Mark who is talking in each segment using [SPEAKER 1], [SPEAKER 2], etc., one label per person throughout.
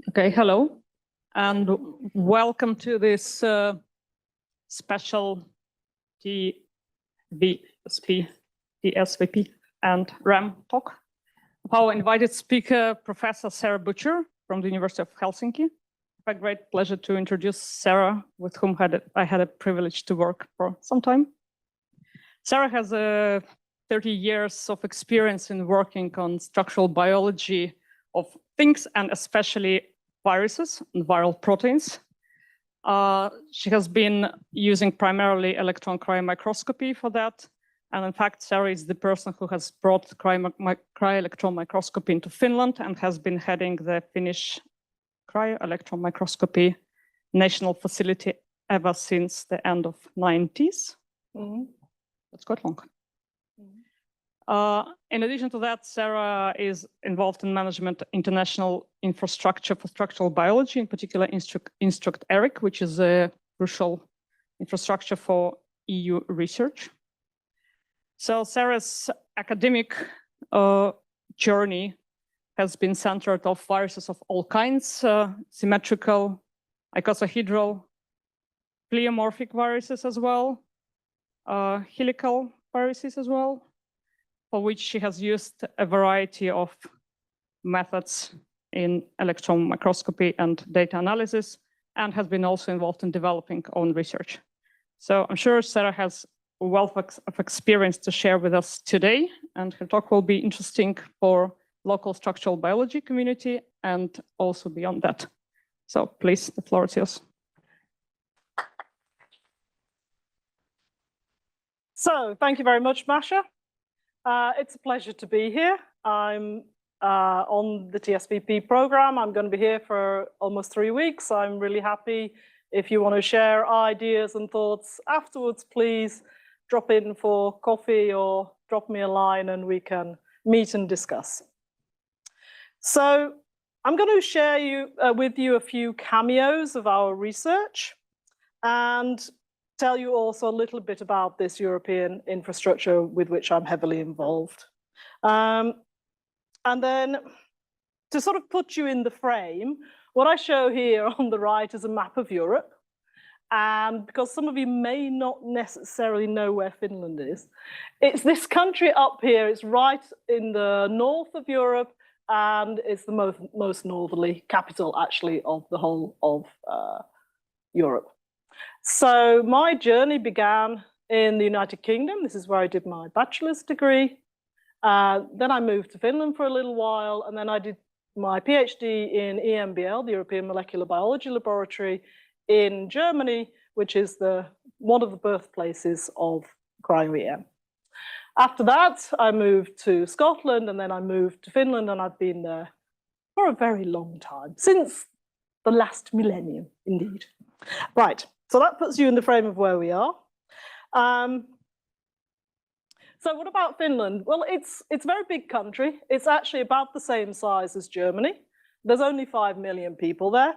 [SPEAKER 1] Okay, hello, and welcome to this special TSVP and RAM talk of our invited speaker, Professor Sarah Butcher from the University of Helsinki. It's a great pleasure to introduce Sarah, with whom I had a privilege to work for some time. Sarah has 30 years of experience in working on structural biology of things, and especially viruses and viral proteins. She has been using primarily electron cryomicroscopy for that. And in fact, Sarah is the person who has brought cryo-electron microscopy into Finland and has been heading the Finnish cryo-electron microscopy national facility ever since the end of 90s. That's quite long. In addition to that, Sarah is involved in management international infrastructure for structural biology, in particular Instruct-ERIC, which is a crucial infrastructure for EU research. So Sarah's academic journey has been centered on viruses of all kinds, symmetrical, icosahedral, pleomorphic viruses as well, helical viruses as well, for which she has used a variety of methods in electron microscopy and data analysis, and has been also involved in developing own research. So I'm sure Sarah has a wealth of experience to share with us today, and her talk will be interesting for local structural biology community and also beyond that. So please, the floor is yours.
[SPEAKER 2] So thank you very much, Masha. It's a pleasure to be here. I'm on the TSVP program. I'm going to be here for almost 3 weeks. I'm really happy. If you want to share ideas and thoughts afterwards, please drop in for coffee or drop me a line and we can meet and discuss. So I'm going to share with you a few cameos of our research and tell you also a little bit about this European infrastructure with which I'm heavily involved. And then to sort of put you in the frame, what I show here on the right is a map of Europe. And because some of you may not necessarily know where Finland is, it's this country up here. It's right in the north of Europe, and it's the most northerly capital, actually, of the whole of Europe. So my journey began in the United Kingdom. This is where I did my bachelor's degree. Then I moved to Finland for a little while, and then I did my PhD in EMBL, the European Molecular Biology Laboratory, in Germany, which is one of the birthplaces of cryoEM. After that, I moved to Scotland, and then I moved to Finland, and I've been there for a very long time, since the last millennium, indeed. Right. So that puts you in the frame of where we are. So what about Finland? Well, it's a very big country. It's actually about the same size as Germany. There's only 5 million people there.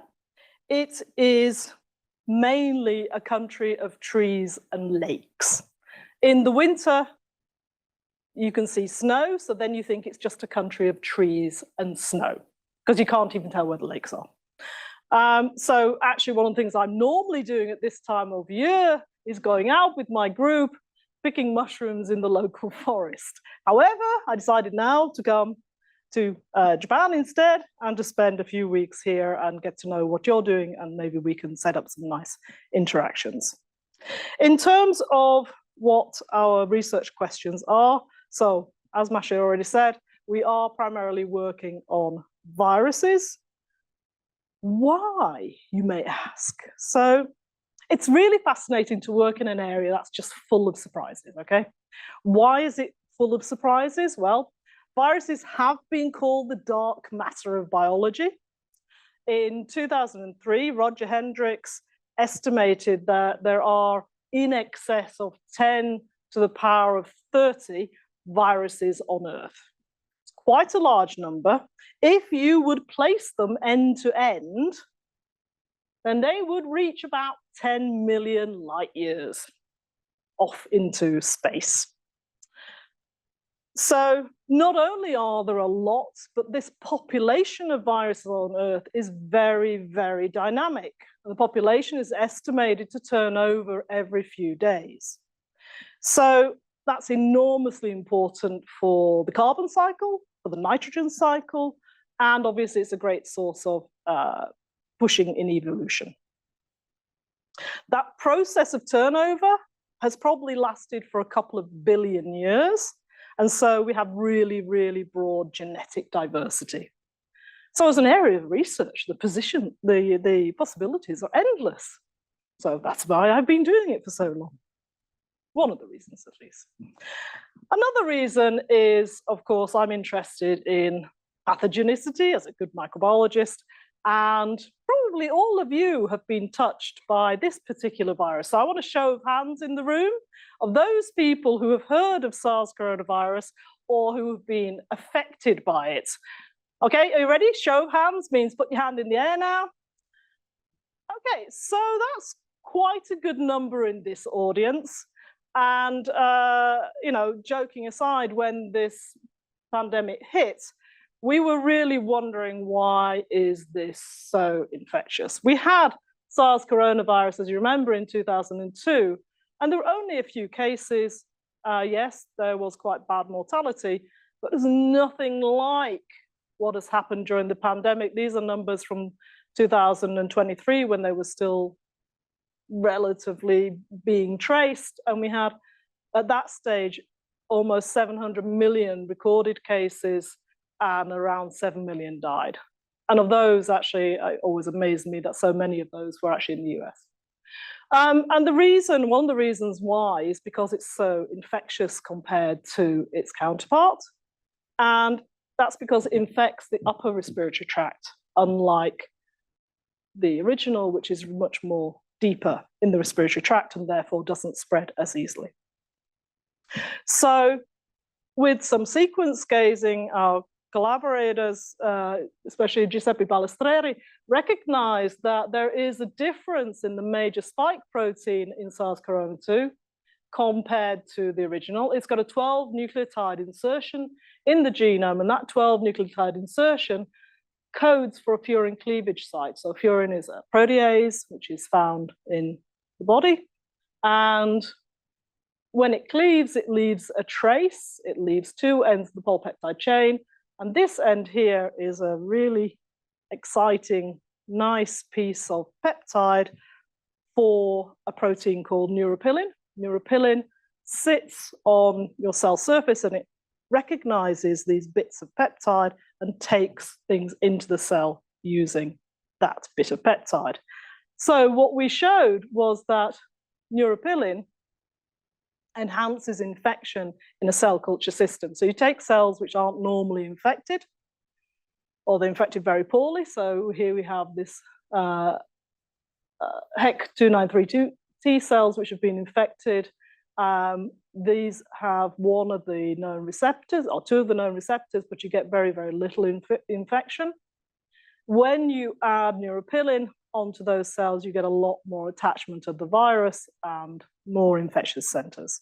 [SPEAKER 2] It is mainly a country of trees and lakes. In the winter, you can see snow, so then you think it's just a country of trees and snow, because you can't even tell where the lakes are. So actually one of the things I'm normally doing at this time of year is going out with my group, picking mushrooms in the local forest. However, I decided now to come to Japan instead and to spend a few weeks here and get to know what you're doing, and maybe we can set up some nice interactions. In terms of what our research questions are, so as Masha already said, we are primarily working on viruses. Why, you may ask? So it's really fascinating to work in an area that's just full of surprises, okay? Why is it full of surprises? Well, viruses have been called the dark matter of biology. In 2003, Roger Hendricks estimated that there are in excess of 10 to the power of 30 viruses on Earth. Quite a large number. If you would place them end to end, then they would reach about 10 million light years off into space. So not only are there a lot, but this population of viruses on Earth is very, very dynamic. The population is estimated to turn over every few days. So that's enormously important for the carbon cycle, for the nitrogen cycle, and obviously it's a great source of pushing in evolution. That process of turnover has probably lasted for a couple of billion years. And so we have really, really broad genetic diversity. So as an area of research, the possibilities are endless. So that's why I've been doing it for so long. One of the reasons, at least. Another reason is, of course, I'm interested in pathogenicity as a good microbiologist, and probably all of you have been touched by this particular virus. So I want a show of hands in the room of those people who have heard of SARS coronavirus or who have been affected by it. Okay, are you ready? Show of hands means put your hand in the air now. Okay, so that's quite a good number in this audience. And, you know, joking aside, when this pandemic hit, we were really wondering, why is this so infectious? We had SARS coronavirus, as you remember, in 2002, and there were only a few cases. Yes, there was quite bad mortality, but there's nothing like what has happened during the pandemic. These are numbers from 2023, when they were still relatively being traced, and we had at that stage almost 700 million recorded cases and around 7 million died. And of those, actually, it always amazed me that so many of those were actually in the US. And one of the reasons why is because it's so infectious compared to its counterpart, and that's because it infects the upper respiratory tract, unlike the original, which is much more deeper in the respiratory tract and therefore doesn't spread as easily. So with some sequence gazing, our collaborators, especially Giuseppe Balestreri, recognized that there is a difference in the major spike protein in SARS-CoV-2 compared to the original. It's got a 12 nucleotide insertion in the genome, and that 12 nucleotide insertion codes for a furin cleavage site. So furin is a protease, which is found in the body. And when it cleaves, it leaves a trace. It leaves two ends of the polypeptide chain. And this end here is a really exciting, nice piece of peptide for a protein called neuropilin. Neuropilin sits on your cell surface and it recognizes these bits of peptide and takes things into the cell using that bit of peptide. So what we showed was that neuropilin enhances infection in a cell culture system. So you take cells which aren't normally infected, or they're infected very poorly. So here we have this HEC2932 T cells which have been infected. These have one of the known receptors, or two of the known receptors, but you get very, very little infection. When you add neuropilin onto those cells, you get a lot more attachment of the virus and more infectious centers.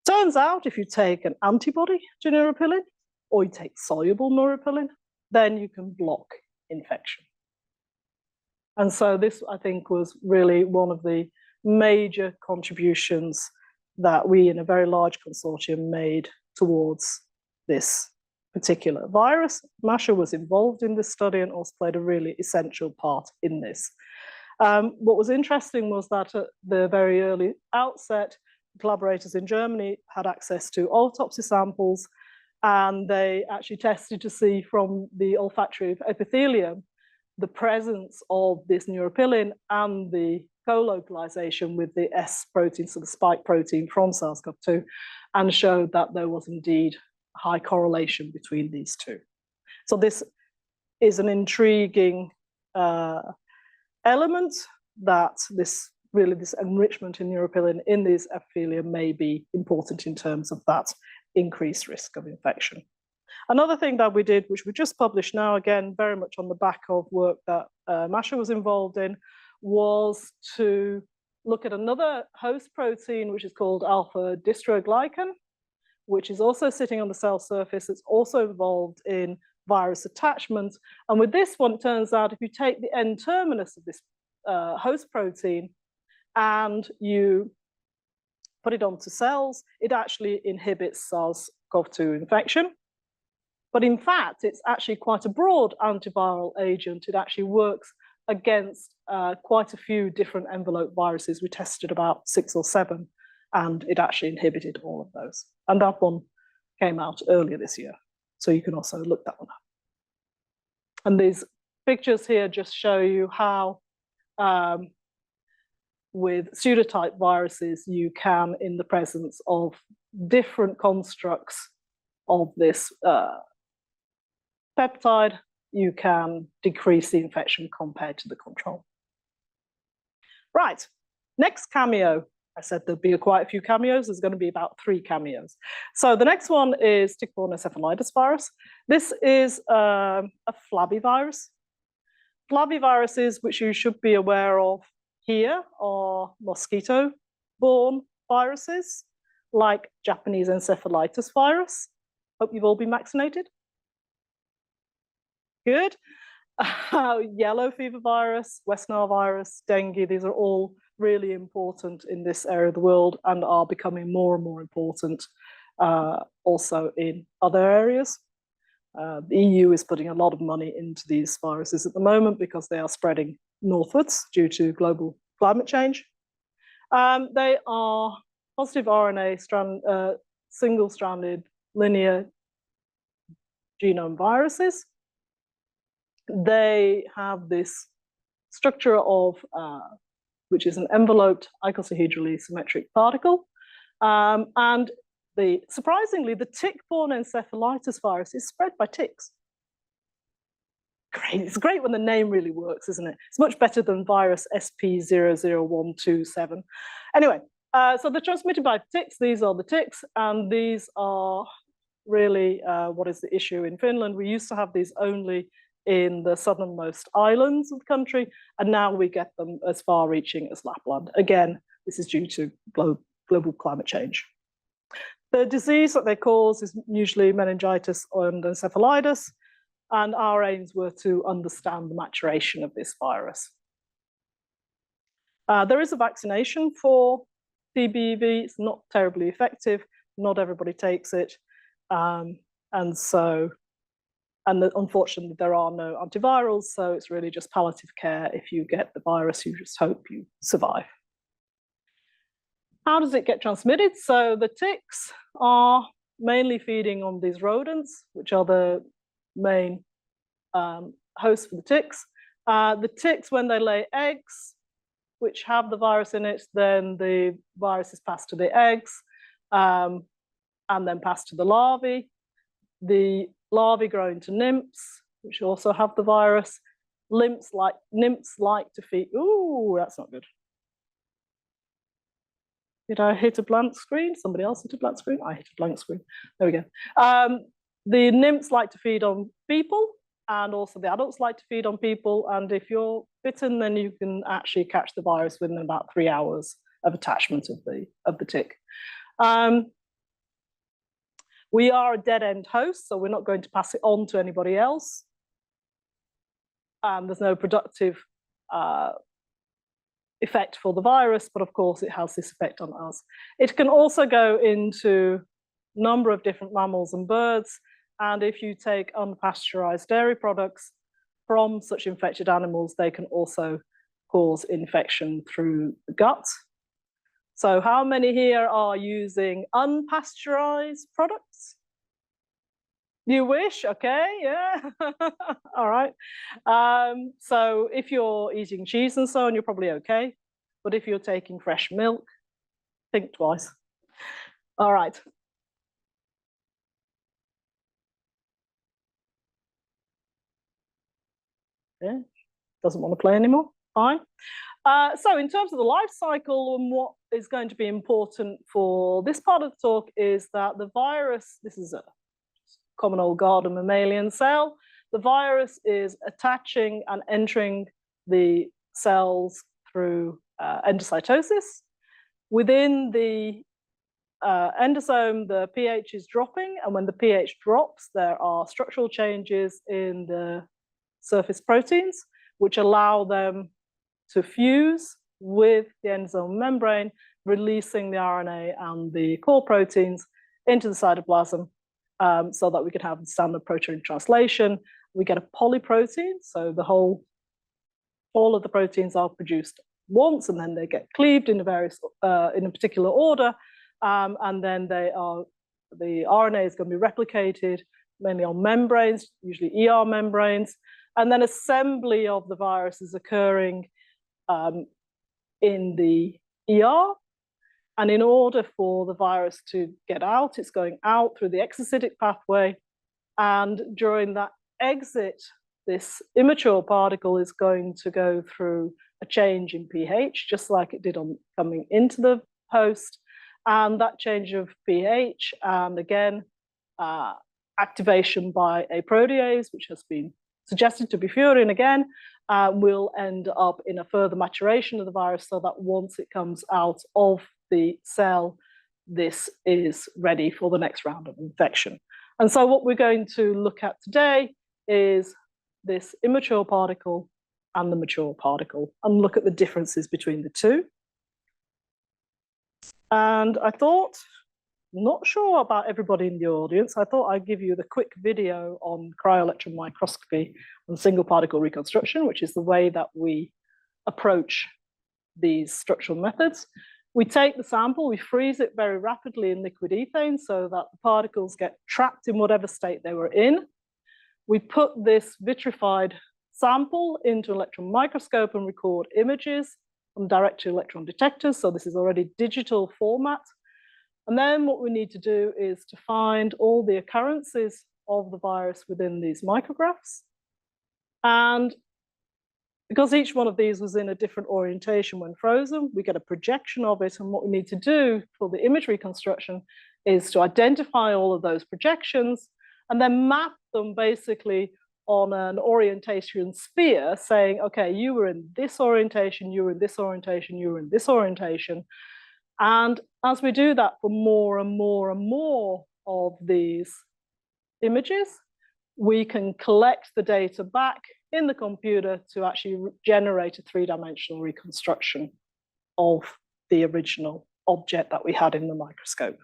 [SPEAKER 2] Turns out if you take an antibody to neuropilin, or you take soluble neuropilin, then you can block infection. And so this, I think, was really one of the major contributions that we in a very large consortium made towards this particular virus. Masha was involved in this study and also played a really essential part in this. What was interesting was that at the very early outset, collaborators in Germany had access to autopsy samples, and they actually tested to see from the olfactory epithelium the presence of this neuropilin and the co-localization with the S protein, so the spike protein from SARS-CoV-2, and showed that there was indeed high correlation between these two. So this is an intriguing element, that this enrichment in neuropilin in these epithelia may be important in terms of that increased risk of infection. Another thing that we did, which we just published now, again, very much on the back of work that Masha was involved in, was to look at another host protein, which is called alpha-dystroglycan, which is also sitting on the cell surface. It's also involved in virus attachment. And with this one, it turns out if you take the N-terminus of this host protein and you put it onto cells, it actually inhibits SARS-CoV-2 infection. But in fact, it's actually quite a broad antiviral agent. It actually works against quite a few different envelope viruses. We tested about 6 or 7, and it actually inhibited all of those. And that one came out earlier this year. So you can also look that one up. And these pictures here just show you how with pseudotype viruses, you can, in the presence of different constructs of this peptide, you can decrease the infection compared to the control. Right, next cameo. I said there'd be quite a few cameos. There's going to be about 3 cameos. So the next one is tick-borne encephalitis virus. This is a flavivirus. Flaviviruses, which you should be aware of here, are mosquito-borne viruses, like Japanese encephalitis virus. Hope you've all been vaccinated. Good. Yellow fever virus, West Nile virus, dengue, these are all really important in this area of the world and are becoming more and more important also in other areas. The EU is putting a lot of money into these viruses at the moment because they are spreading northwards due to global climate change. They are positive RNA single-stranded linear genome viruses. They have this structure of which is an enveloped icosahedrally symmetric particle. And surprisingly, the tick-borne encephalitis virus is spread by ticks. Great, it's great when the name really works, isn't it? It's much better than virus SP00127. Anyway, so they're transmitted by ticks. These are the ticks, and these are really what is the issue in Finland. We used to have these only in the southernmost islands of the country, and now we get them as far-reaching as Lapland. Again, this is due to global climate change. The disease that they cause is usually meningitis and encephalitis, and our aims were to understand the maturation of this virus. There is a vaccination for TBV. It's not terribly effective. Not everybody takes it, and unfortunately, there are no antivirals, so it's really just palliative care. If you get the virus, you just hope you survive. How does it get transmitted? So the ticks are mainly feeding on these rodents, which are the main hosts for the ticks. The ticks, when they lay eggs, which have the virus in it, then the virus is passed to the eggs and then passed to the larvae. The larvae grow into nymphs, which also have the virus. Nymphs like to feed. Ooh, that's not good. Did I hit a blank screen? Somebody else hit a blank screen? I hit a blank screen. There we go. The nymphs like to feed on people, and also the adults like to feed on people. And if you're bitten, then you can actually catch the virus within about 3 hours of attachment of the tick. We are a dead-end host, so we're not going to pass it on to anybody else. There's no productive effect for the virus, but of course it has this effect on us. It can also go into a number of different mammals and birds, and if you take unpasteurized dairy products from such infected animals, they can also cause infection through the gut. So how many here are using unpasteurized products? You wish, okay, yeah, all right. So if you're eating cheese and so on, you're probably okay. But if you're taking fresh milk, think twice. All right. Yeah, doesn't want to play anymore, fine. So in terms of the life cycle and what is going to be important for this part of the talk is that the virus, this is a common old garden mammalian cell, the virus is attaching and entering the cells through endocytosis. Within the endosome, the pH is dropping, and when the pH drops, there are structural changes in the surface proteins, which allow them to fuse with the endosome membrane, releasing the RNA and the core proteins into the cytoplasm, so that we can have standard protein translation. We get a polyprotein, so all of the proteins are produced once, and then they get cleaved in a particular order, and then the RNA is going to be replicated mainly on membranes, usually ER membranes, and then assembly of the virus is occurring in the ER. And in order for the virus to get out, it's going out through the exocytic pathway. And during that exit, this immature particle is going to go through a change in pH, just like it did on coming into the host. And that change of pH, and again, activation by a protease, which has been suggested to be furin again, will end up in a further maturation of the virus, so that once it comes out of the cell, this is ready for the next round of infection. And so what we're going to look at today is this immature particle and the mature particle, and look at the differences between the two. And I thought, not sure about everybody in the audience, I thought I'd give you the quick video on cryo-electron microscopy and single particle reconstruction, which is the way that we approach these structural methods. We take the sample, we freeze it very rapidly in liquid ethane so that the particles get trapped in whatever state they were in. We put this vitrified sample into an electron microscope and record images from direct to electron detectors. So this is already digital format. And then what we need to do is to find all the occurrences of the virus within these micrographs. And because each one of these was in a different orientation when frozen, we get a projection of it. And what we need to do for the image reconstruction is to identify all of those projections and then map them basically on an orientation sphere, saying, okay, you were in this orientation, you were in this orientation, you were in this orientation. And as we do that for more and more and more of these images, we can collect the data back in the computer to actually generate a three-dimensional reconstruction of the original object that we had in the microscope.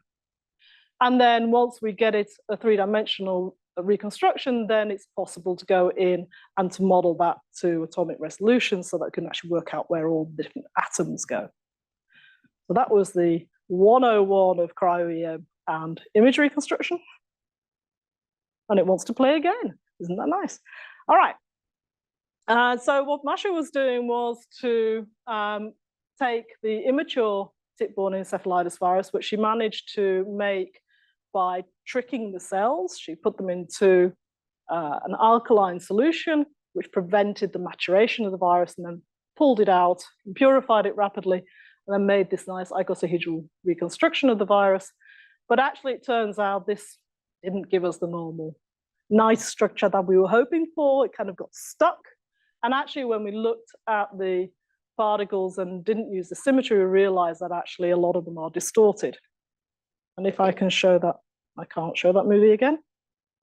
[SPEAKER 2] And then once we get it a three-dimensional reconstruction, then it's possible to go in and to model that to atomic resolution so that we can actually work out where all the different atoms go. So that was the 101 of cryoEM and image reconstruction. And it wants to play again. Isn't that nice? All right. So what Masha was doing was to take the immature tick-borne encephalitis virus, which she managed to make by tricking the cells. She put them into an alkaline solution, which prevented the maturation of the virus, and then pulled it out and purified it rapidly, and then made this nice icosahedral reconstruction of the virus. But actually, it turns out this didn't give us the normal nice structure that we were hoping for. It kind of got stuck. And actually, when we looked at the particles and didn't use the symmetry, we realized that actually a lot of them are distorted. And if I can show that, I can't show that movie again.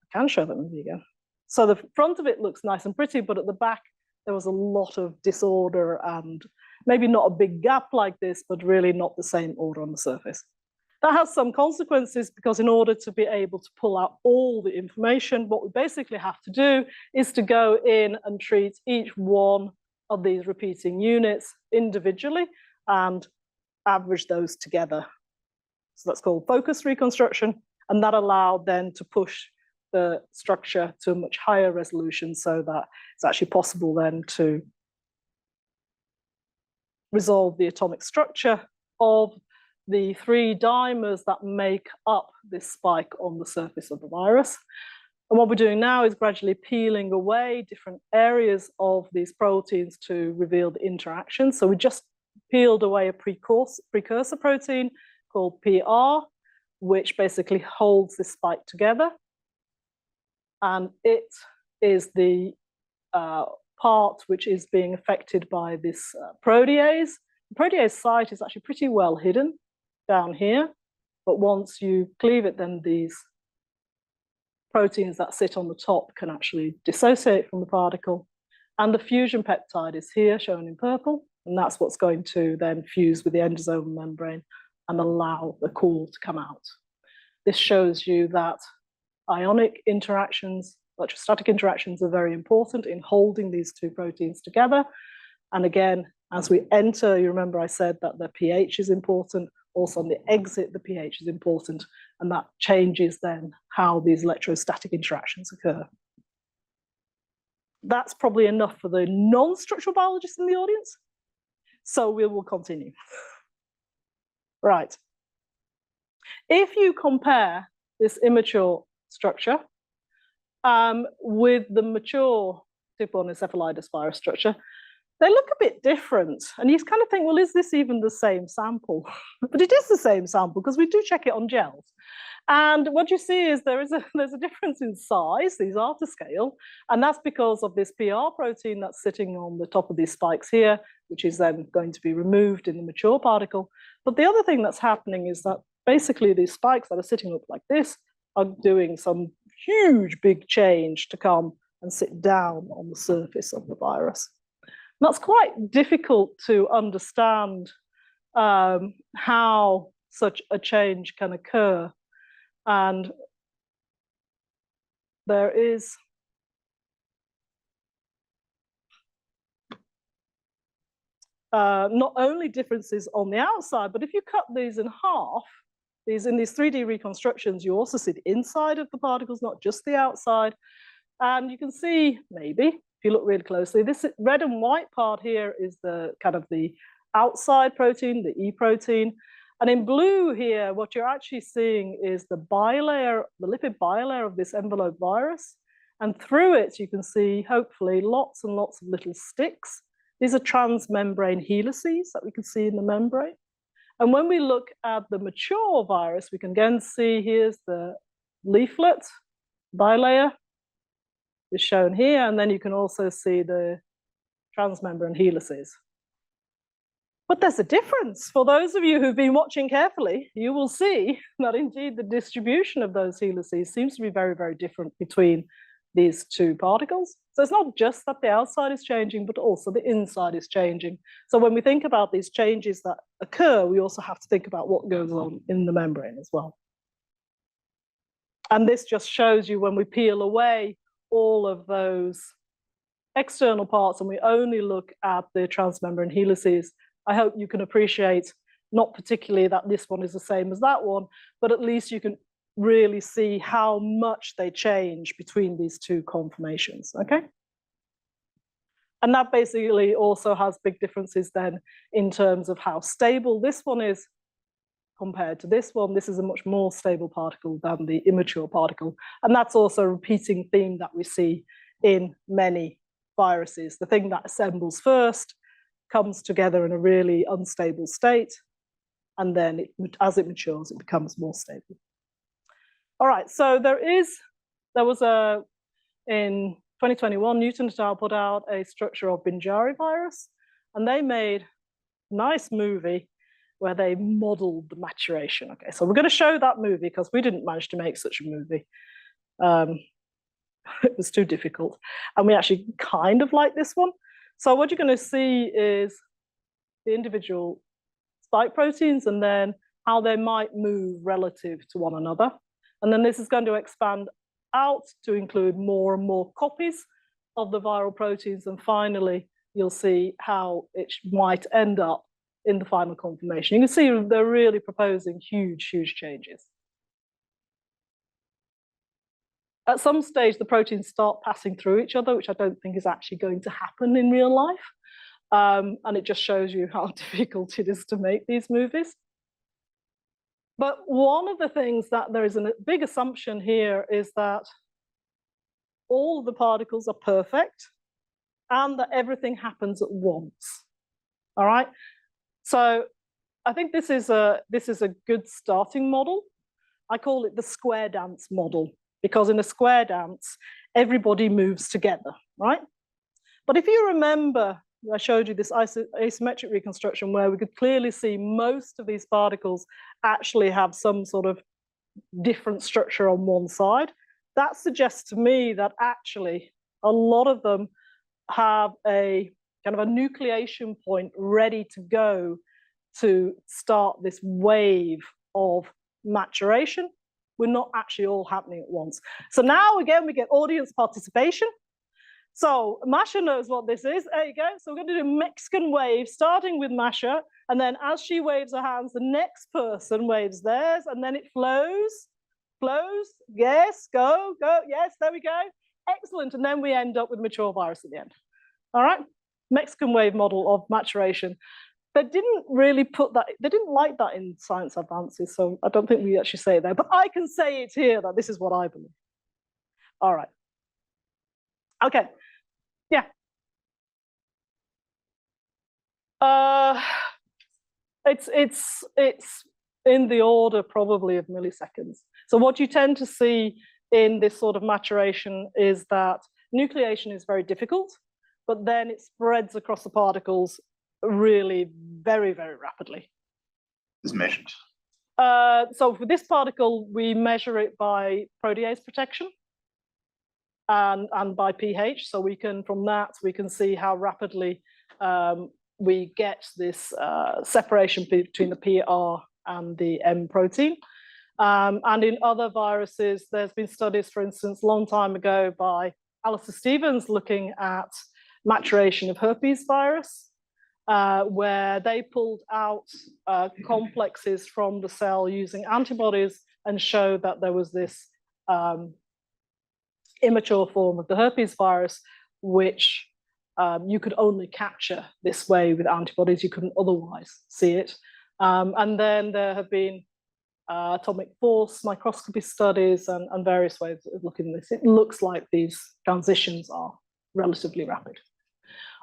[SPEAKER 2] I can show that movie again. So the front of it looks nice and pretty, but at the back, there was a lot of disorder and maybe not a big gap like this, but really not the same order on the surface. That has some consequences, because in order to be able to pull out all the information, what we basically have to do is to go in and treat each one of these repeating units individually and average those together. So that's called focused reconstruction, and that allowed then to push the structure to a much higher resolution so that it's actually possible then to resolve the atomic structure of the three dimers that make up this spike on the surface of the virus. And what we're doing now is gradually peeling away different areas of these proteins to reveal the interaction. So we just peeled away a precursor protein called PR, which basically holds this spike together. And it is the part which is being affected by this protease. The protease site is actually pretty well hidden down here. But once you cleave it, then these proteins that sit on the top can actually dissociate from the particle. And the fusion peptide is here, shown in purple, and that's what's going to then fuse with the endosomal membrane and allow the core to come out. This shows you that ionic interactions, electrostatic interactions are very important in holding these two proteins together. And again, as we enter, you remember I said that the pH is important. Also on the exit, the pH is important, and that changes then how these electrostatic interactions occur. That's probably enough for the non-structural biologists in the audience. So we will continue. Right. If you compare this immature structure with the mature tick-borne encephalitis virus structure, they look a bit different. And you kind of think, well, is this even the same sample? But it is the same sample because we do check it on gels. And what you see is there's a difference in size. These are to scale. And that's because of this PR protein that's sitting on the top of these spikes here, which is then going to be removed in the mature particle. But the other thing that's happening is that basically these spikes that are sitting up like this are doing some huge big change to come and sit down on the surface of the virus. And that's quite difficult to understand how such a change can occur. And there is not only differences on the outside, but if you cut these in half, in these 3D reconstructions, you also see the inside of the particles, not just the outside. And you can see, maybe, if you look really closely, this red and white part here is the kind of the outside protein, the E protein. And in blue here, what you're actually seeing is the bilayer, the lipid bilayer of this envelope virus. And through it, you can see, hopefully, lots and lots of little sticks. These are transmembrane helices that we can see in the membrane. And when we look at the mature virus, we can again see here's the leaflet bilayer is shown here. And then you can also see the transmembrane helices. But there's a difference. For those of you who've been watching carefully, you will see that indeed the distribution of those helices seems to be very, very different between these two particles. So it's not just that the outside is changing, but also the inside is changing. So when we think about these changes that occur, we also have to think about what goes on in the membrane as well. And this just shows you when we peel away all of those external parts and we only look at the transmembrane helices, I hope you can appreciate, not particularly that this one is the same as that one, but at least you can really see how much they change between these two conformations, okay? And that basically also has big differences then in terms of how stable this one is compared to this one. This is a much more stable particle than the immature particle. And that's also a repeating theme that we see in many viruses. The thing that assembles first comes together in a really unstable state, and then as it matures, it becomes more stable. All right, so there was in 2021, Newton et al. Put out a structure of Binjari virus, and they made a nice movie where they modeled the maturation. Okay, so we're going to show that movie because we didn't manage to make such a movie. It was too difficult, and we actually kind of like this one. So what you're going to see is the individual spike proteins and then how they might move relative to one another. And then this is going to expand out to include more and more copies of the viral proteins. And finally, you'll see how it might end up in the final conformation. You can see they're really proposing huge, huge changes. At some stage, the proteins start passing through each other, which I don't think is actually going to happen in real life. And it just shows you how difficult it is to make these movies. But one of the things that there is a big assumption here is that all of the particles are perfect and that everything happens at once. All right. So I think this is a good starting model. I call it the square dance model, because in a square dance, everybody moves together, right? But if you remember I showed you this asymmetric reconstruction where we could clearly see most of these particles actually have some sort of different structure on one side. That suggests to me that actually a lot of them have a kind of a nucleation point ready to go to start this wave of maturation. We're not actually all happening at once. So now again, we get audience participation. So Masha knows what this is. There you go. So we're going to do Mexican wave, starting with Masha. And then as she waves her hands, the next person waves theirs. And then it flows. Yes, go. Yes, there we go. Excellent. And then we end up with mature virus at the end. All right. Mexican wave model of maturation. They didn't really put that, they didn't like that in Science Advances. So I don't think we actually say it there. But I can say it here that this is what I believe. All right. Okay. Yeah. It's in the order probably of milliseconds. So what you tend to see in this sort of maturation is that nucleation is very difficult, but then it spreads across the particles really very, very rapidly.
[SPEAKER 3] Is measured.
[SPEAKER 2] So for this particle, we measure it by protease protection and by pH. So we can, from that, we can see how rapidly we get this separation between the PR and the M protein. And in other viruses, there's been studies, for instance, a long time ago by Alistair Stevens looking at maturation of herpes virus, where they pulled out complexes from the cell using antibodies and showed that there was this immature form of the herpes virus, which you could only capture this way with antibodies. You couldn't otherwise see it. And then there have been atomic force microscopy studies and various ways of looking at this. It looks like these transitions are relatively rapid.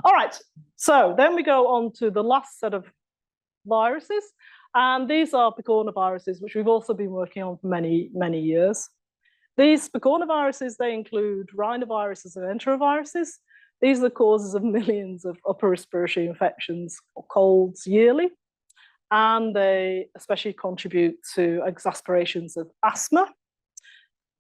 [SPEAKER 2] All right, so then we go on to the last set of viruses, and these are picornaviruses, which we've also been working on for many, many years. These picornaviruses, they include rhinoviruses and enteroviruses. These are the causes of millions of upper respiratory infections or colds yearly, and they especially contribute to exacerbations of asthma.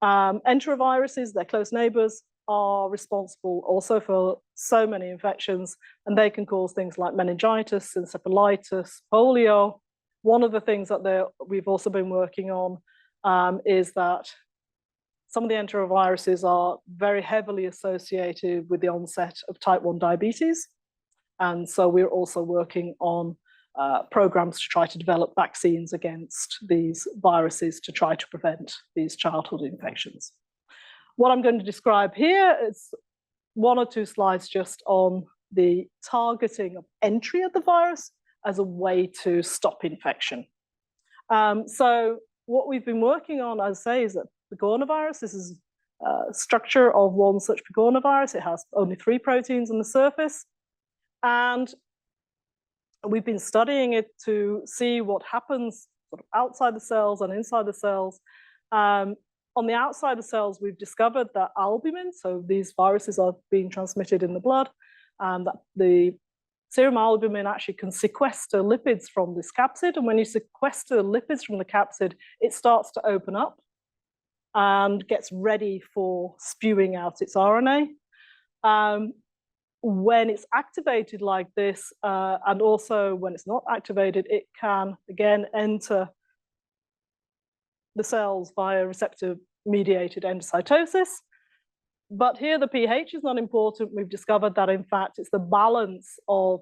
[SPEAKER 2] Enteroviruses, their close neighbors, are responsible also for so many infections, and they can cause things like meningitis, encephalitis, polio. One of the things that we've also been working on is that some of the enteroviruses are very heavily associated with the onset of type 1 diabetes. And so we're also working on programs to try to develop vaccines against these viruses to try to prevent these childhood infections. What I'm going to describe here is one or two slides just on the targeting of entry of the virus as a way to stop infection. So what we've been working on, as I say, is that picornavirus. This is a structure of one such picornavirus. It has only 3 proteins on the surface. And we've been studying it to see what happens sort of outside the cells and inside the cells. On the outside of the cells, we've discovered that albumin, so these viruses are being transmitted in the blood, and that the serum albumin actually can sequester lipids from this capsid. And when you sequester lipids from the capsid, it starts to open up and gets ready for spewing out its RNA. When it's activated like this, and also when it's not activated, it can again enter the cells via receptor-mediated endocytosis. But here the pH is not important. We've discovered that in fact it's the balance of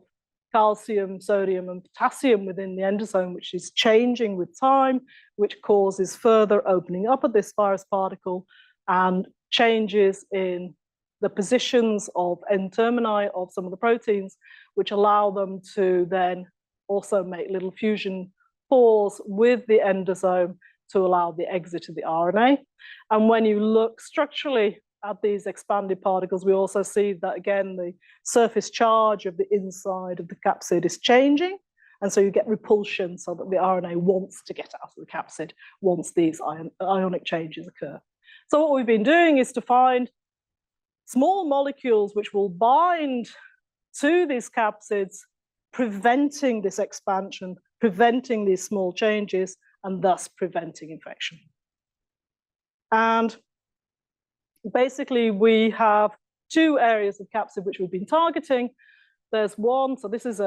[SPEAKER 2] calcium, sodium, and potassium within the endosome, which is changing with time, which causes further opening up of this virus particle and changes in the positions of N-termini of some of the proteins, which allow them to then also make little fusion pores with the endosome to allow the exit of the RNA. And when you look structurally at these expanded particles, we also see that, again, the surface charge of the inside of the capsid is changing. And so you get repulsion so that the RNA wants to get out of the capsid once these ionic changes occur. So what we've been doing is to find small molecules which will bind to these capsids, preventing this expansion, preventing these small changes, and thus preventing infection. And basically, we have two areas of capsid which we've been targeting. There's one, so this is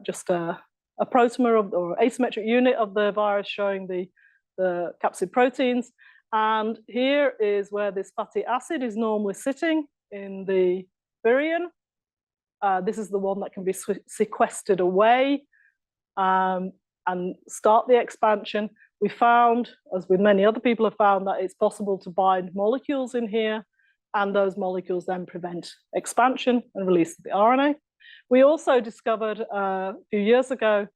[SPEAKER 2] just a protemer or asymmetric unit of the virus showing the capsid proteins. And here is where this fatty acid is normally sitting in the virion. This is the one that can be sequestered away and start the expansion. We found, as with many other people have found, that it's possible to bind molecules in here, and those molecules then prevent expansion and release of the RNA. We also discovered a few years ago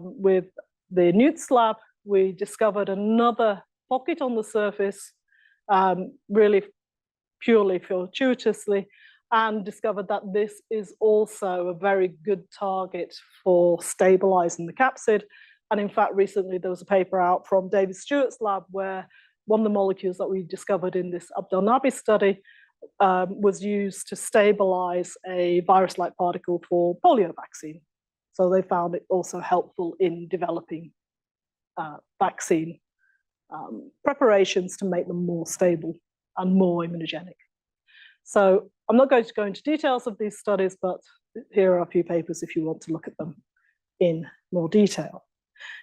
[SPEAKER 2] with the Newts lab, we discovered another pocket on the surface, really purely fortuitously, and discovered that this is also a very good target for stabilizing the capsid. And in fact, recently there was a paper out from David Stewart's lab where one of the molecules that we discovered in this Abdel Nabi study was used to stabilize a virus-like particle for polio vaccine. So they found it also helpful in developing vaccine preparations to make them more stable and more immunogenic. So I'm not going to go into details of these studies, but here are a few papers if you want to look at them in more detail.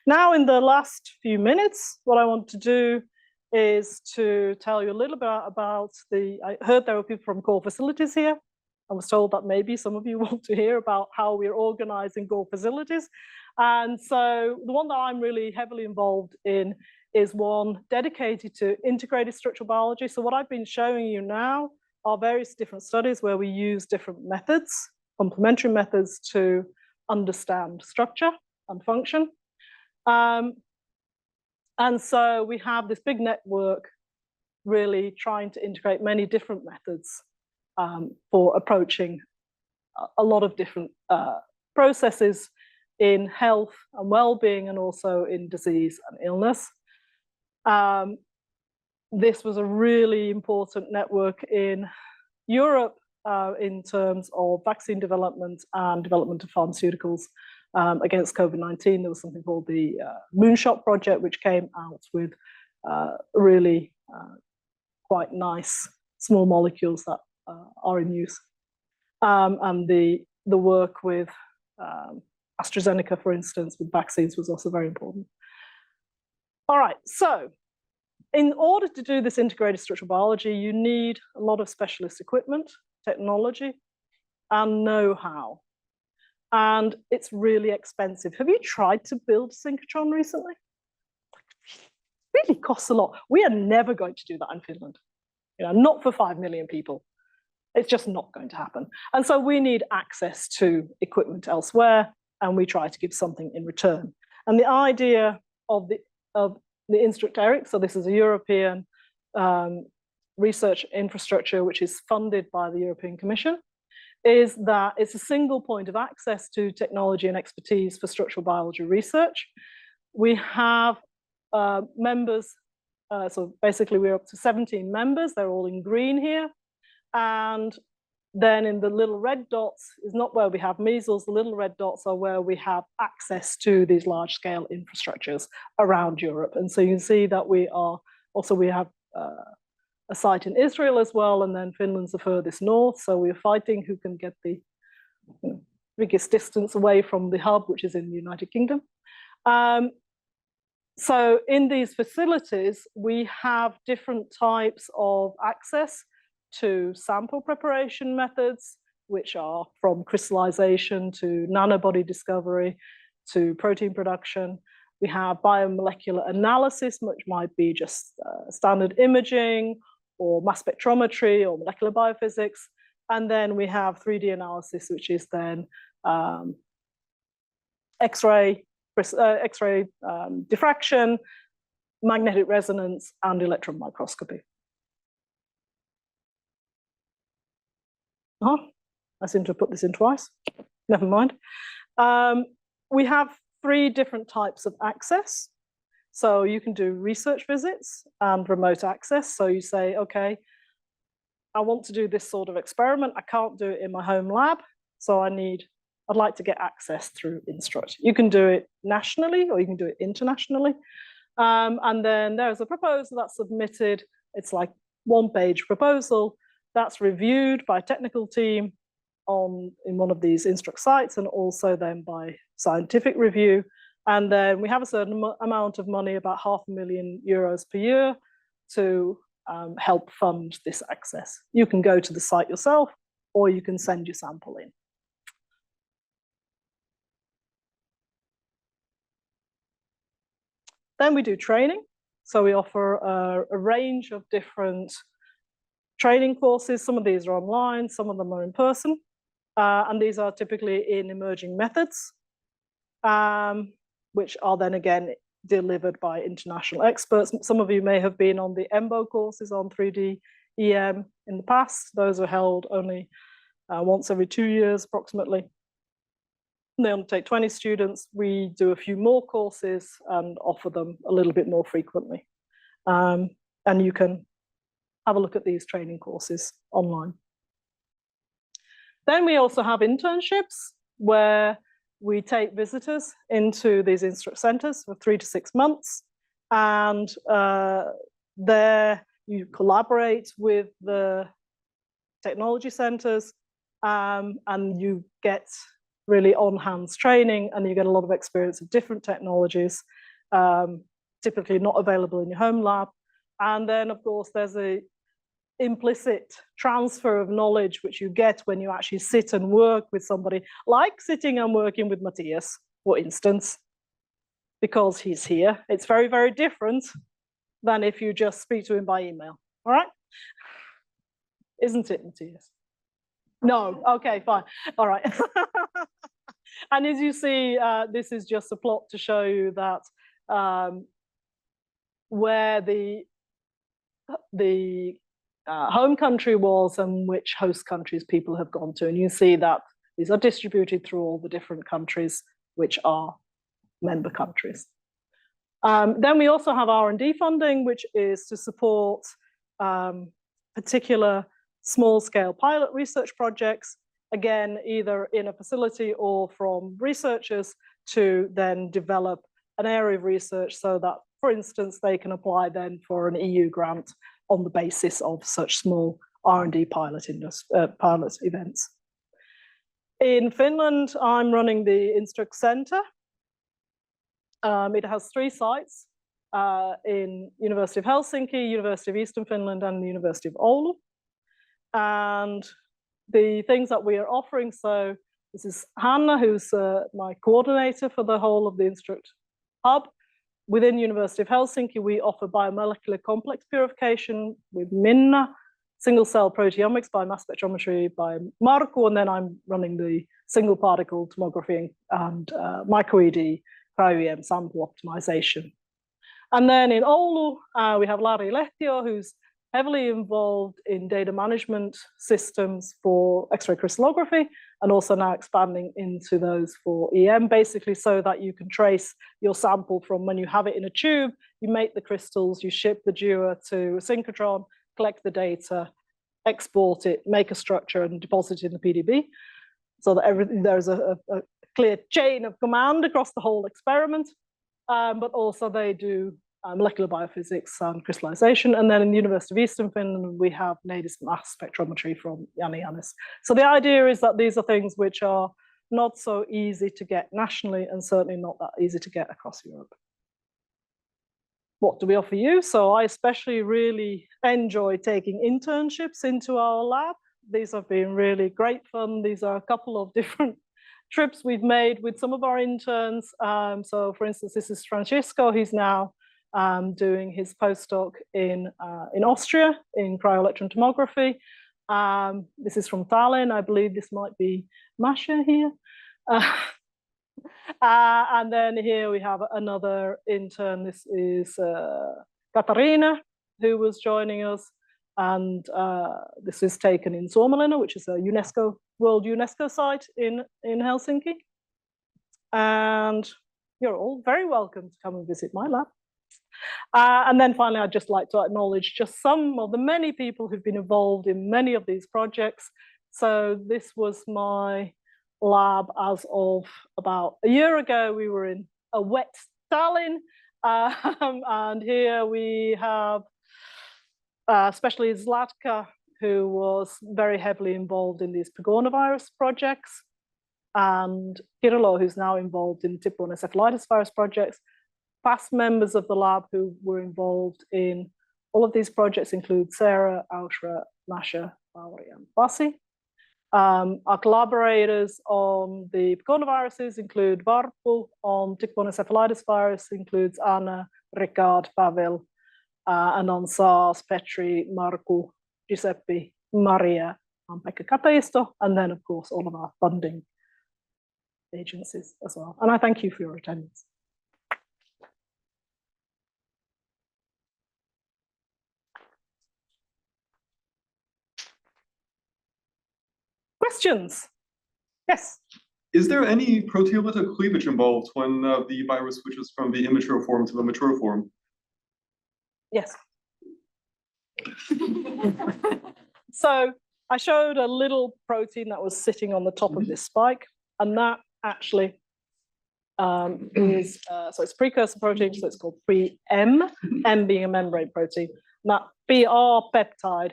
[SPEAKER 2] Now, in the last few minutes, what I want to do is to tell you a little bit about I heard there were people from core facilities here. I was told that maybe some of you want to hear about how we're organizing core facilities. And so the one that I'm really heavily involved in is one dedicated to integrated structural biology. So what I've been showing you now are various different studies where we use different methods, complementary methods, to understand structure and function. And so we have this big network really trying to integrate many different methods for approaching a lot of different processes in health and well-being, and also in disease and illness. This was a really important network in Europe in terms of vaccine development and development of pharmaceuticals against COVID-19. There was something called the Moonshot Project, which came out with really quite nice small molecules that are in use. And the work with AstraZeneca, for instance, with vaccines was also very important. All right, so in order to do this integrated structural biology, you need a lot of specialist equipment, technology, and know-how. And it's really expensive. Have you tried to build a synchrotron recently? It really costs a lot. We are never going to do that in Finland. Not for 5 million people. It's just not going to happen. And so we need access to equipment elsewhere, and we try to give something in return. And the idea of the Instruct-ERIC, so this is a European research infrastructure which is funded by the European Commission, is that it's a single point of access to technology and expertise for structural biology research. We have members, so basically we're up to 17 members, they're all in green here. And then in the little red dots is not where we have measles, the little red dots are where we have access to these large scale infrastructures around Europe. And so you can see that we have a site in Israel as well, and then Finland's the furthest north. So we're fighting who can get the biggest distance away from the hub, which is in the United Kingdom. So in these facilities, we have different types of access to sample preparation methods, which are from crystallization to nanobody discovery to protein production. We have biomolecular analysis, which might be just standard imaging or mass spectrometry or molecular biophysics. And then we have 3D analysis, which is then X-ray diffraction, magnetic resonance, and electron microscopy. I seem to have put this in twice. Never mind. We have 3 different types of access. So you can do research visits and remote access. So you say, okay, I want to do this sort of experiment. I can't do it in my home lab. So I'd like to get access through Instruct. You can do it nationally or you can do it internationally. And then there's a proposal that's submitted. It's like one-page proposal that's reviewed by a technical team in one of these Instruct sites, and also then by scientific review. And then we have a certain amount of money, about €500,000 per year, to help fund this access. You can go to the site yourself, or you can send your sample in. Then we do training. So we offer a range of different training courses. Some of these are online, some of them are in person. And these are typically in emerging methods, which are then again delivered by international experts. Some of you may have been on the EMBO courses on 3D EM in the past. Those are held only once every 2 years approximately. They only take 20 students. We do a few more courses and offer them a little bit more frequently. And you can have a look at these training courses online. Then we also have internships where we take visitors into these Instruct centres for 3 to 6 months. And there you collaborate with the technology centres and you get really on-hands training, and you get a lot of experience of different technologies, typically not available in your home lab. And then, of course, there's a implicit transfer of knowledge which you get when you actually sit and work with somebody, like sitting and working with Matthias, for instance, because he's here. It's very, very different than if you just speak to him by email. All right? Isn't it, Matthias? No, okay, fine. All right. And as you see, this is just a plot to show you that where the home country was and which host countries people have gone to. And you see that these are distributed through all the different countries which are member countries. Then we also have R&D funding, which is to support particular small-scale pilot research projects, again, either in a facility or from researchers to then develop an area of research so that, for instance, they can apply then for an EU grant on the basis of such small R&D pilot events. In Finland, I'm running the Instruct Centre. It has 3 sites in University of Helsinki, University of Eastern Finland, and the University of Oulu. And the things that we are offering, so this is Hanna, who's my coordinator for the whole of the Instruct Hub. Within University of Helsinki, we offer biomolecular complex purification with Minna, single-cell proteomics by mass spectrometry by Marku, and then I'm running the single particle tomography and micro-ED cryoEM sample optimization. And then in Oulu, we have Lari Lehtio, who's heavily involved in data management systems for X-ray crystallography, and also now expanding into those for EM, basically so that you can trace your sample from when you have it in a tube, you make the crystals, you ship the dewar to a synchrotron, collect the data, export it, make a structure, and deposit it in the PDB, so that there's a clear chain of command across the whole experiment. But also they do molecular biophysics and crystallization. And then in the University of Eastern Finland, we have native mass spectrometry from Jani Jannis. So the idea is that these are things which are not so easy to get nationally, and certainly not that easy to get across Europe. What do we offer you? So I especially really enjoy taking internships into our lab. These have been really great fun. These are a couple of different trips we've made with some of our interns. So for instance, this is Francisco. He's now doing his postdoc in Austria in cryo-electron tomography. This is from Tallinn. I believe this might be Masha here. And then here we have another intern. This is Katarina, who was joining us. And this is taken in Suomenlinna, which is a World UNESCO site in Helsinki. And you're all very welcome to come and visit my lab. And then finally, I'd just like to acknowledge just some of the many people who've been involved in many of these projects. So this was my lab as of about a year ago. We were in a wet Stalin, and here we have especially Zlatka, who was very heavily involved in these picornavirus projects, and Kirilo, who's now involved in tick-borne encephalitis virus projects. Past members of the lab who were involved in all of these projects include Sarah, Ausra, Masha, Valerie, and Pasi. Our collaborators on the picornaviruses include Varpu. On tick-borne encephalitis virus includes Anna, Ricard, Pavel, and on SARS, Petri, Marku, Giuseppe, Maria, and Pekka Kapeisto, and then, of course, all of our funding agencies as well. And I thank you for your attendance. Questions? Yes.
[SPEAKER 3] Is there any proteolytic cleavage involved when the virus switches from the immature form to the mature form?
[SPEAKER 2] Yes. So I showed a little protein that was sitting on the top of this spike, and that actually is, so it's precursor protein, so it's called pre-M, M being a membrane protein. And that BR peptide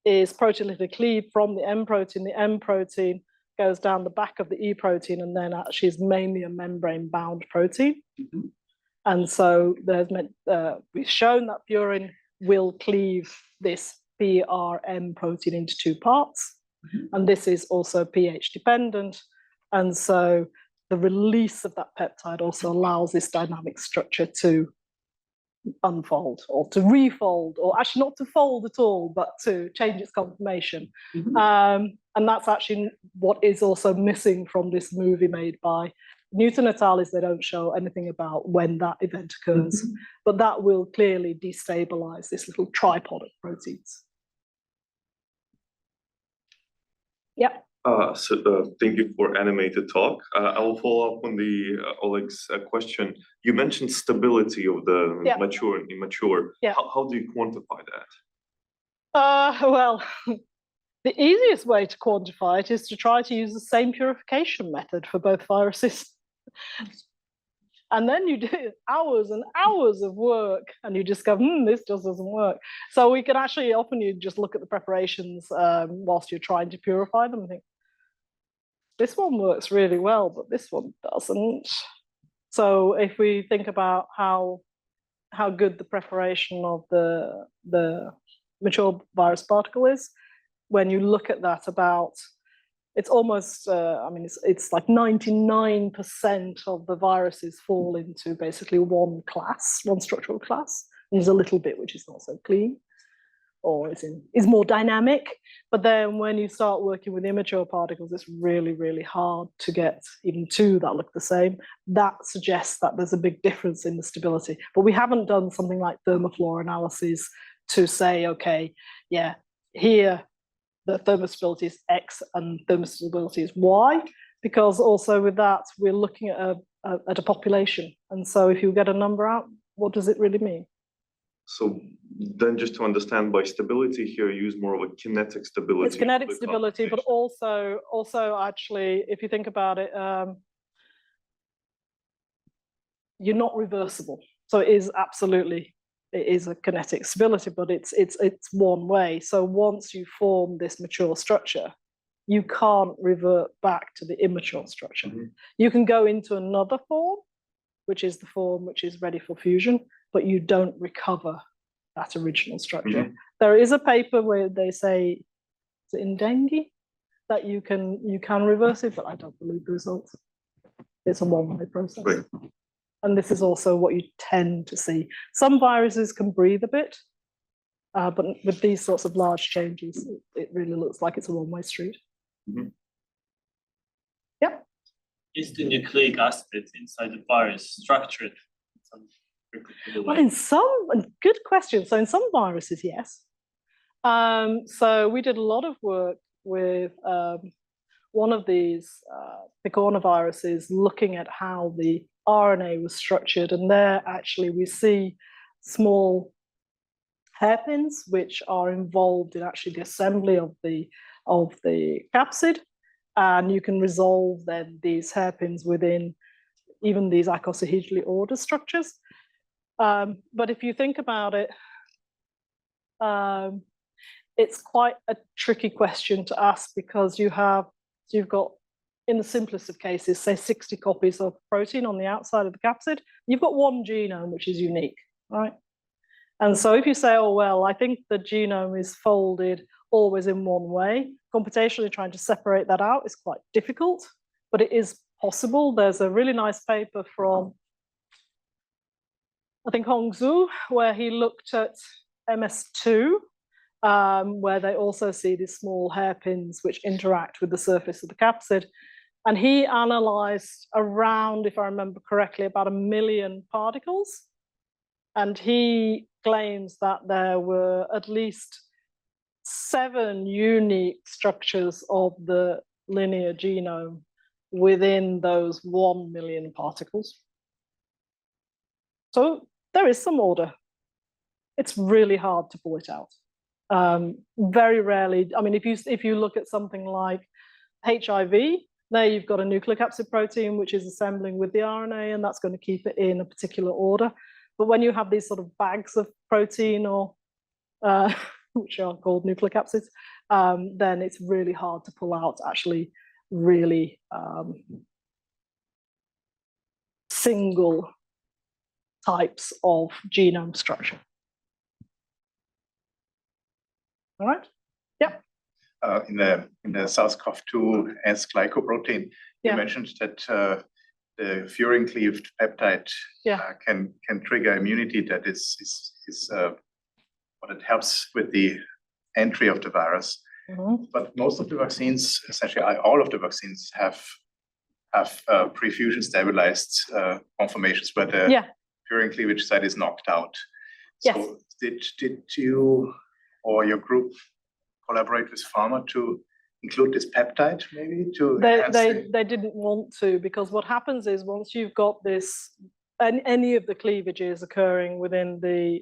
[SPEAKER 2] is proteolytic cleaved from the M protein. The M protein goes down the back of the E protein and then actually is mainly a membrane-bound protein. Mm-hmm. And so we've shown that purine will cleave this PRM protein into two parts. Mm-hmm. And this is also pH dependent. And so the release of that peptide also allows this dynamic structure to unfold or to refold, or actually not to fold at all, but to change its conformation. Mm-hmm. And that's actually what is also missing from this movie made by Newton et al. Is they don't show anything about when that event occurs, mm-hmm. but that will clearly destabilize this little tripod of proteins. Yeah.
[SPEAKER 4] Thank you for animated talk. I will follow up on the Oleg's question. You mentioned stability of the mature and immature. Yeah. How do you quantify that?
[SPEAKER 2] Well, the easiest way to quantify it is to try to use the same purification method for both viruses. And then you do hours and hours of work and you discover, this just doesn't work. So we can actually, often you just look at the preparations whilst you're trying to purify them and think, this one works really well, but this one doesn't. So if we think about how good the preparation of the mature virus particle is, when you look at that, it's almost, it's like 99% of the viruses fall into basically one class, one structural class. And there's a little bit which is not so clean or is more dynamic. But then when you start working with immature particles, it's really, really hard to get even two that look the same. That suggests that there's a big difference in the stability. But we haven't done something like thermoflora analyses to say, okay, yeah, here, the thermostability is X and thermostability is Y, because also with that, we're looking at a population. And so if you get a number out, what does it really mean?
[SPEAKER 4] So then just to understand, by stability here, you use more of a kinetic stability.
[SPEAKER 2] It's kinetic stability, but also actually, if you think about it, you're not reversible. So it is a kinetic stability, but it's one way. So once you form this mature structure, you can't revert back to the immature structure. Mm-hmm. You can go into another form, which is the form which is ready for fusion, but you don't recover that original structure. Mm-hmm. There is a paper where they say, is it in dengue, that you can reverse it, but I don't believe the results. It's a one-way process. Right. And this is also what you tend to see. Some viruses can breathe a bit, but with these sorts of large changes, it really looks like it's a one-way street. Mm-hmm. Yep.
[SPEAKER 5] Is the nucleic acid inside the virus structured?
[SPEAKER 2] Well, good question. So in some viruses, yes. So we did a lot of work with one of these picornaviruses, looking at how the RNA was structured, and there actually we see small hairpins which are involved in actually the assembly of the capsid, And you can resolve then these hairpins within even these icosahedrally ordered structures. But if you think about it, it's quite a tricky question to ask, because you've got, in the simplest of cases, say 60 copies of protein on the outside of the capsid. You've got one genome which is unique, right? And so if you say, oh, well, I think the genome is folded always in one way, computationally trying to separate that out is quite difficult, but it is possible. There's a really nice paper from, I think, Hongzhu, where he looked at MS2, where they also see these small hairpins which interact with the surface of the capsid. And he analyzed around, if I remember correctly, about 1 million particles. And he claims that there were at least 7 unique structures of the linear genome within those 1 million particles. So there is some order. It's really hard to pull it out. Very rarely, I mean, if you look at something like HIV, there you've got a nucleocapsid protein which is assembling with the RNA, and that's going to keep it in a particular order. But when you have these sort of bags of protein, or which are called nucleocapsids, then it's really hard to pull out actually really single types of genome structure. All right. Yep.
[SPEAKER 6] In the SARS-CoV-2 glycoprotein, you mentioned that the furin-cleaved peptide can trigger immunity. That is what it helps with the entry of the virus. But most of the vaccines, essentially all of the vaccines, have prefusion stabilized conformations where the furin cleavage site is knocked out. So did you or your group collaborate with pharma to include this peptide, maybe to
[SPEAKER 2] they didn't want to, because what happens is once you've got this, any of the cleavages occurring within the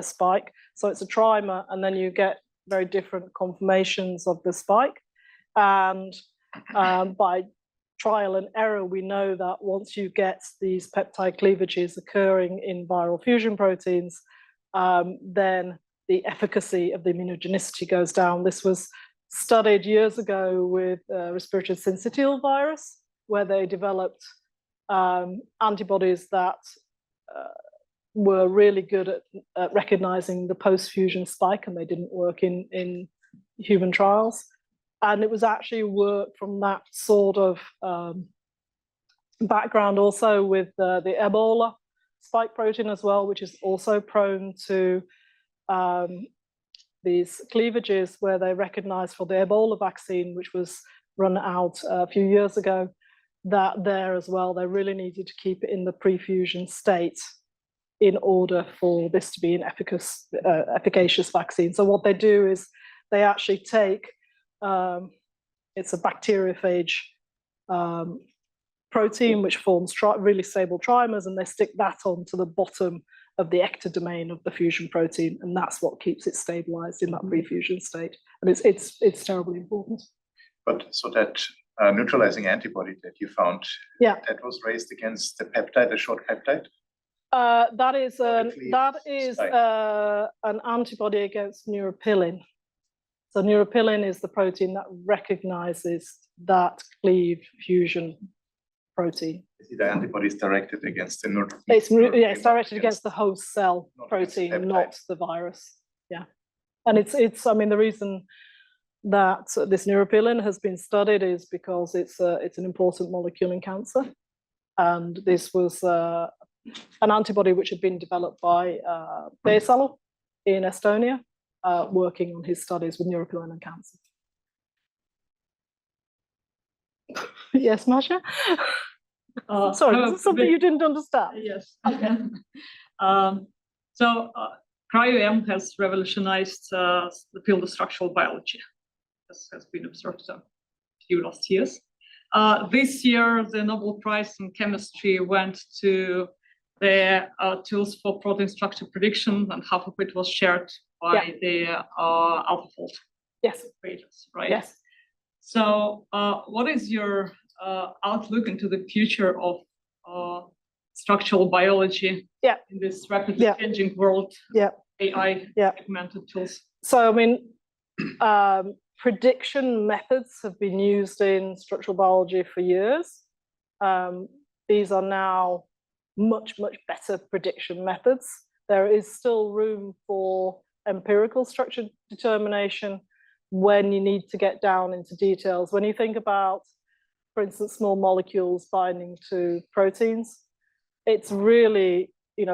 [SPEAKER 2] spike, so it's a trimer, and then you get very different conformations of the spike, and by trial and error we know that once you get these peptide cleavages occurring in viral fusion proteins, then the efficacy of the immunogenicity goes down. This was studied years ago with respiratory syncytial virus, where they developed antibodies that were really good at recognizing the post-fusion spike, and they didn't work in human trials. And it was actually work from that sort of background also with the Ebola spike protein as well, which is also prone to these cleavages, where they recognized for the Ebola vaccine, which was run out a few years ago, that there as well, they really needed to keep it in the pre-fusion state in order for this to be an efficacious vaccine. So what they do is they actually take, it's a bacteriophage protein which forms really stable trimers, and they stick that onto the bottom of the ectodomain of the fusion protein, and that's what keeps it stabilized in that pre-fusion state. And it's terribly important.
[SPEAKER 6] But so that neutralizing antibody that you found, that was raised against the peptide, the short peptide?
[SPEAKER 2] That is an antibody against neuropilin. So neuropilin is the protein that recognizes that cleaved fusion protein.
[SPEAKER 6] The antibody is directed against the neuropilin.
[SPEAKER 2] It's directed against the host cell protein, not the virus. Yeah, and it's. I mean, the reason that this neuropilin has been studied is because it's an important molecule in cancer, and this was an antibody which had been developed by Besalu in Estonia, working on his studies with neuropilin and cancer. Yes, Masha? Sorry, is this something you didn't understand?
[SPEAKER 1] Yes. Okay. So cryoEM has revolutionized the field of structural biology, as has been observed a few last years. This year, the Nobel Prize in Chemistry went to the tools for protein structure prediction, and half of it was shared by the AlphaFold creators, right?
[SPEAKER 2] Yes.
[SPEAKER 1] So what is your outlook into the future of structural biology in this rapidly changing world? AI augmented tools.
[SPEAKER 2] So, I mean, prediction methods have been used in structural biology for years. These are now much, much better prediction methods. There is still room for empirical structure determination when you need to get down into details. When you think about, for instance, small molecules binding to proteins, it's really,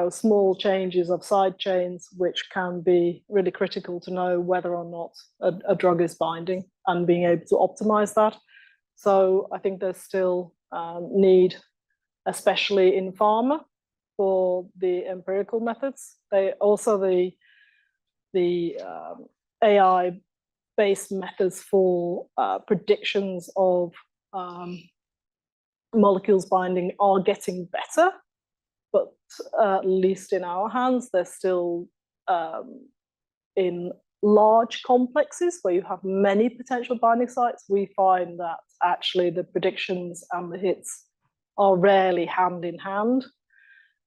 [SPEAKER 2] small changes of side chains which can be really critical to know whether or not a drug is binding and being able to optimize that. So I think there's still need, especially in pharma, for the empirical methods. They also the AI-based methods for predictions of molecules binding are getting better, but at least in our hands, they're still in large complexes where you have many potential binding sites. We find that actually the predictions and the hits are rarely hand in hand.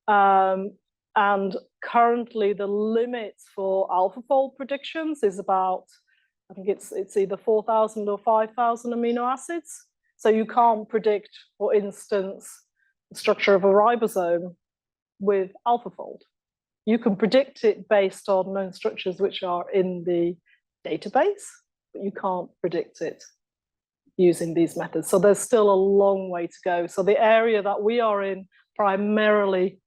[SPEAKER 2] And currently the limits for AlphaFold predictions is about, I think it's either 4,000 or 5,000 amino acids. So you can't predict, for instance, the structure of a ribosome with AlphaFold. You can predict it based on known structures which are in the database, but you can't predict it using these methods. So there's still a long way to go. So the area that we are in primarily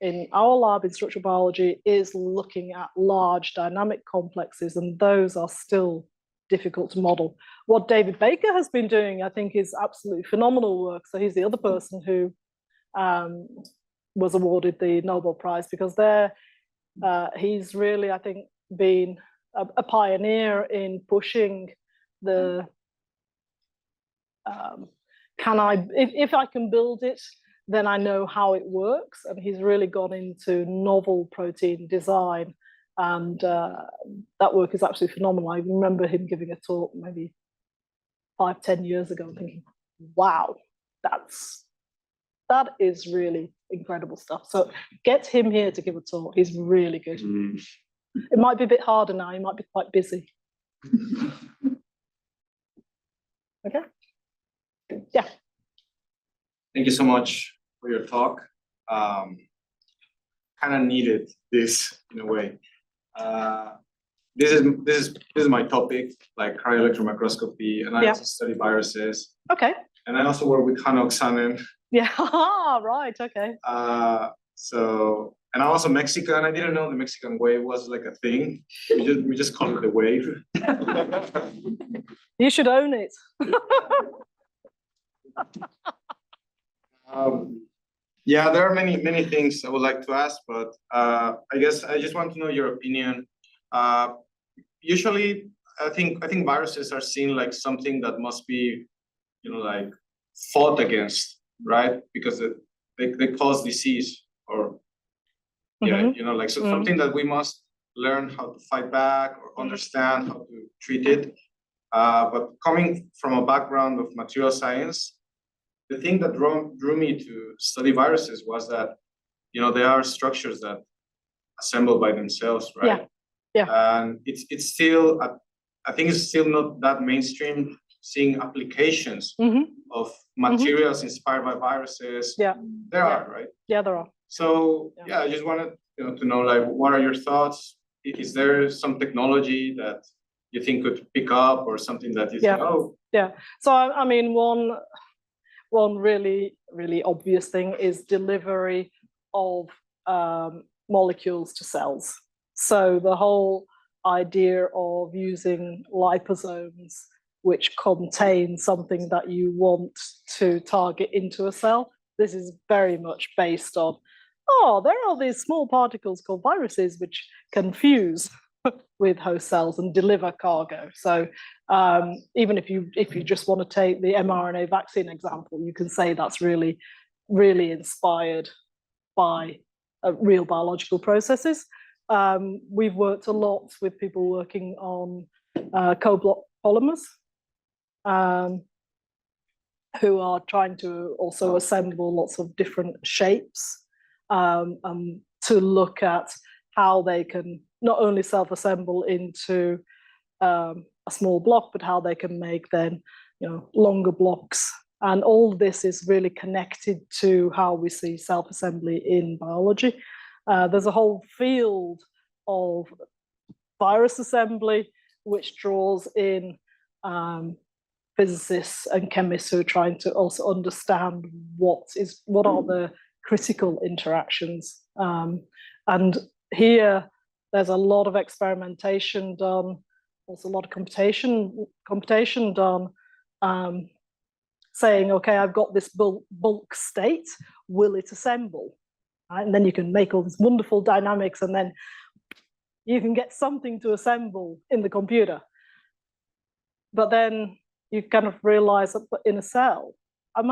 [SPEAKER 2] in our lab in structural biology is looking at large dynamic complexes, and those are still difficult to model. What David Baker has been doing, I think, is absolutely phenomenal work. So he's the other person who was awarded the Nobel Prize, because he's really, I think, been a pioneer in pushing the if I can build it, then I know how it works. And he's really gone into novel protein design, and that work is absolutely phenomenal. I remember him giving a talk maybe 5-10 years ago, thinking, wow, that is really incredible stuff. So get him here to give a talk. He's really good. It might be a bit harder now. He might be quite busy. Okay. Yeah.
[SPEAKER 7] Thank you so much for your talk. Kind of needed this in a way. This is my topic, like cryo-electron microscopy, and I also study viruses.
[SPEAKER 2] Okay.
[SPEAKER 7] And I also work with hanoxanin.
[SPEAKER 2] Yeah. Right. Okay.
[SPEAKER 7] And I'm also Mexican. I didn't know the Mexican wave was like a thing. We just call it the wave.
[SPEAKER 2] You should own it.
[SPEAKER 7] Yeah, there are many things I would like to ask, but I guess I just want to know your opinion. Usually, I think viruses are seen like something that must be, like fought against, right? Because they cause disease, or like something that we must learn how to fight back or understand how to treat it. But coming from a background of material science, the thing that drew me to study viruses was that, they are structures that assemble by themselves, right? Yeah. And it's still, I think it's still not that mainstream seeing applications of materials inspired by viruses.
[SPEAKER 2] Yeah.
[SPEAKER 7] There are, right?
[SPEAKER 2] Yeah, there are.
[SPEAKER 7] So I just wanted to know, like, what are your thoughts? Is there some technology that you think could pick up, or something that you think, oh?
[SPEAKER 2] Yeah. So I mean, one really, really obvious thing is delivery of molecules to cells. So the whole idea of using liposomes which contain something that you want to target into a cell, this is very much based on, there are these small particles called viruses which can fuse with host cells and deliver cargo. So even if you just want to take the mRNA vaccine example, you can say that's really, really inspired by real biological processes. We've worked a lot with people working on co-block polymers. who are trying to also assemble lots of different shapes to look at how they can not only self-assemble into a small block, but how they can make then longer blocks. And all this is really connected to how we see self-assembly in biology. There's a whole field of virus assembly which draws in physicists and chemists who are trying to also understand what are the critical interactions. And here there's a lot of experimentation done, also a lot of computation done, saying, okay, I've got this bulk state, will it assemble? Right? And then you can make all these wonderful dynamics, and then you can get something to assemble in the computer. But then you kind of realize that in a cell, I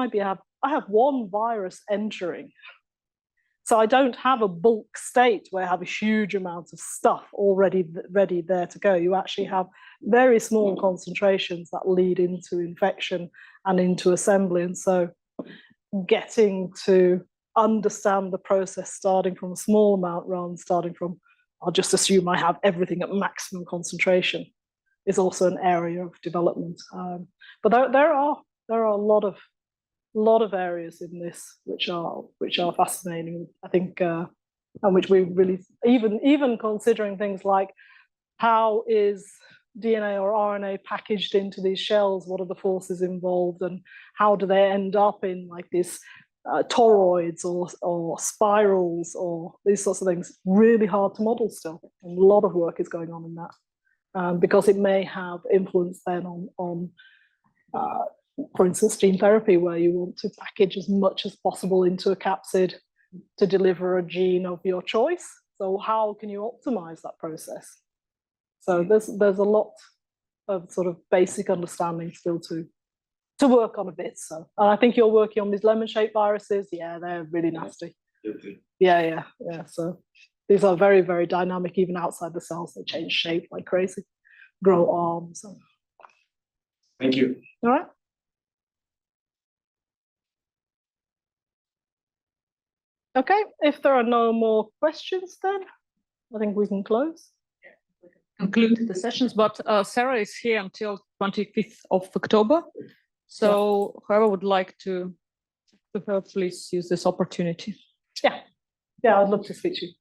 [SPEAKER 2] have one virus entering. So I don't have a bulk state where I have a huge amount of stuff already ready there to go. You actually have very small concentrations that lead into infection and into assembly. And so getting to understand the process starting from a small amount rather than starting from, I'll just assume I have everything at maximum concentration, is also an area of development. But there are a lot of areas in this which are fascinating, I think, and which we really even considering things like how is DNA or RNA packaged into these shells, what are the forces involved, and how do they end up in like these toroids or spirals or these sorts of things. Really hard to model still. A lot of work is going on in that, because it may have influence then on for instance, gene therapy, where you want to package as much as possible into a capsid to deliver a gene of your choice. So how can you optimize that process? So there's a lot of sort of basic understanding still to work on a bit. So, and I think you're working on these lemon-shaped viruses. Yeah, they're really nasty. Yeah. So these are very, very dynamic, even outside the cells. They change shape like crazy, grow arms.
[SPEAKER 7] Thank you.
[SPEAKER 2] All right. Okay, if there are no more questions, then I think we can close.
[SPEAKER 1] Conclude the sessions, but Sarah is here until 25th of October. So whoever would like to her, please use this opportunity.
[SPEAKER 2] Yeah, I'd love to speak to you.